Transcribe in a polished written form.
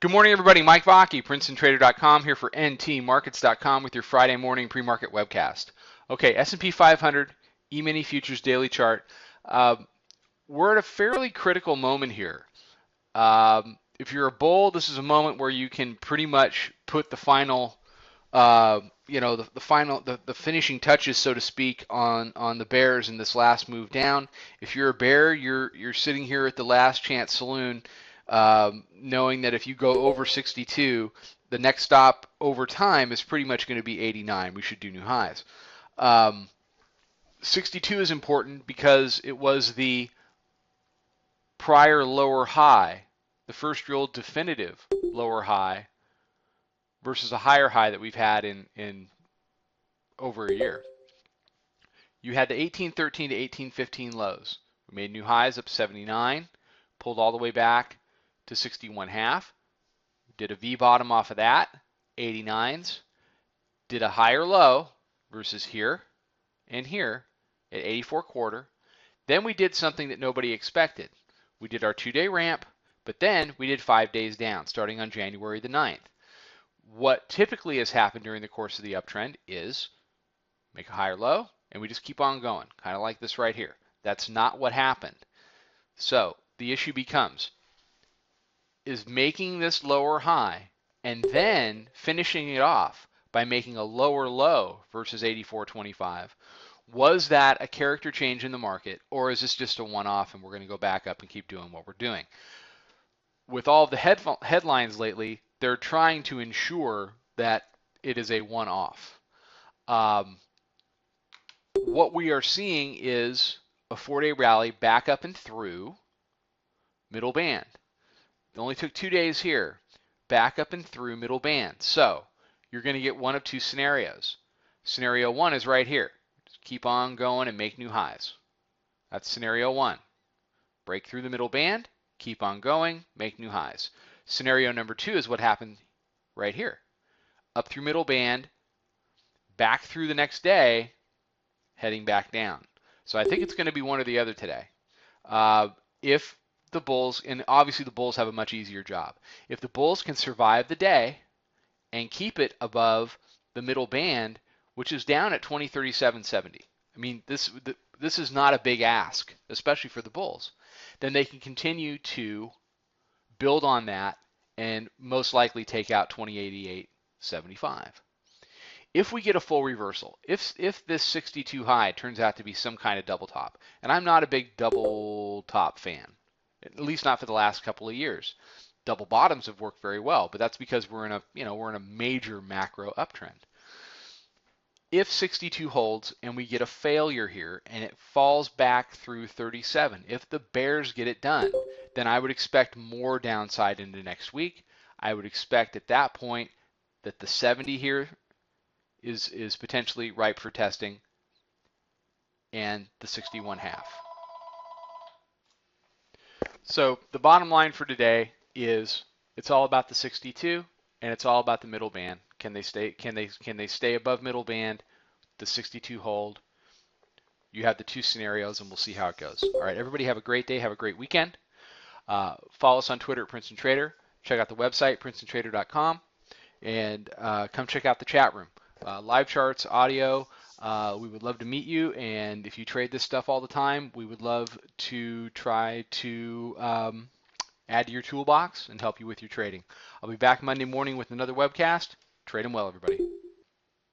Good morning, everybody. Mike Vacchi, PrincetonTrader.com, here for NTMarkets.com with your Friday morning pre-market webcast. Okay, S&P 500 E-mini futures daily chart. We're at a fairly critical moment here. If you're a bull, this is a moment where you can pretty much put the final, the finishing touches, so to speak, on the bears in this last move down. If you're a bear, you're sitting here at the last chance saloon, knowing that if you go over 62, the next stop over time is pretty much going to be 89. We should do new highs. 62 is important because it was the prior lower high, the first real definitive lower high versus a higher high that we've had in over a year. You had the 1813 to 1815 lows. We made new highs up 79, pulled all the way back to 61.5. Did a V bottom off of that, 89s. Did a higher low versus here and here at 84.25. Then we did something that nobody expected. We did our 2-day ramp, but then we did 5 days down starting on January the 9th. What typically has happened during the course of the uptrend is make a higher low, and we just keep on going, kind of like this right here. That's not what happened. So the issue becomes, is making this lower high and then finishing it off by making a lower low versus 84.25. Was that a character change in the market, or is this just a one-off and we're going to go back up and keep doing what we're doing? With all of the headlines lately, they're trying to ensure that it is a one-off. What we are seeing is a 4-day rally back up and through middle band. It only took 2 days here, back up and through middle band. So you're going to get one of two scenarios. Scenario one is right here. Just keep on going and make new highs. That's scenario one. Break through the middle band, keep on going, make new highs. Scenario number two is what happened right here. Up through middle band, back through the next day, heading back down. So I think it's going to be one or the other today. If the bulls, and obviously the bulls have a much easier job. If the bulls can survive the day and keep it above the middle band, which is down at 2037.70. I mean, this is not a big ask, especially for the bulls. Then they can continue to build on that and most likely take out 2088.75. If we get a full reversal, if this 62 high turns out to be some kind of double top, and I'm not a big double top fan, at least not for the last couple of years. Double bottoms have worked very well, but that's because we're in a major macro uptrend. If 62 holds and we get a failure here and it falls back through 37, if the bears get it done, then I would expect more downside into next week. I would expect at that point that the 70 here is potentially ripe for testing, and the 61.5. So the bottom line for today is it's all about the 62 and it's all about the middle band. Can they stay above middle band? The 62 hold. You have the two scenarios and we'll see how it goes. All right, everybody have a great day. Have a great weekend. Follow us on Twitter at Princeton Trader. Check out the website, PrincetonTrader.com, and come check out the chat room. Live charts, audio. We would love to meet you, and if you trade this stuff all the time, we would love to try to add to your toolbox and help you with your trading. I'll be back Monday morning with another webcast. Trade them well, everybody.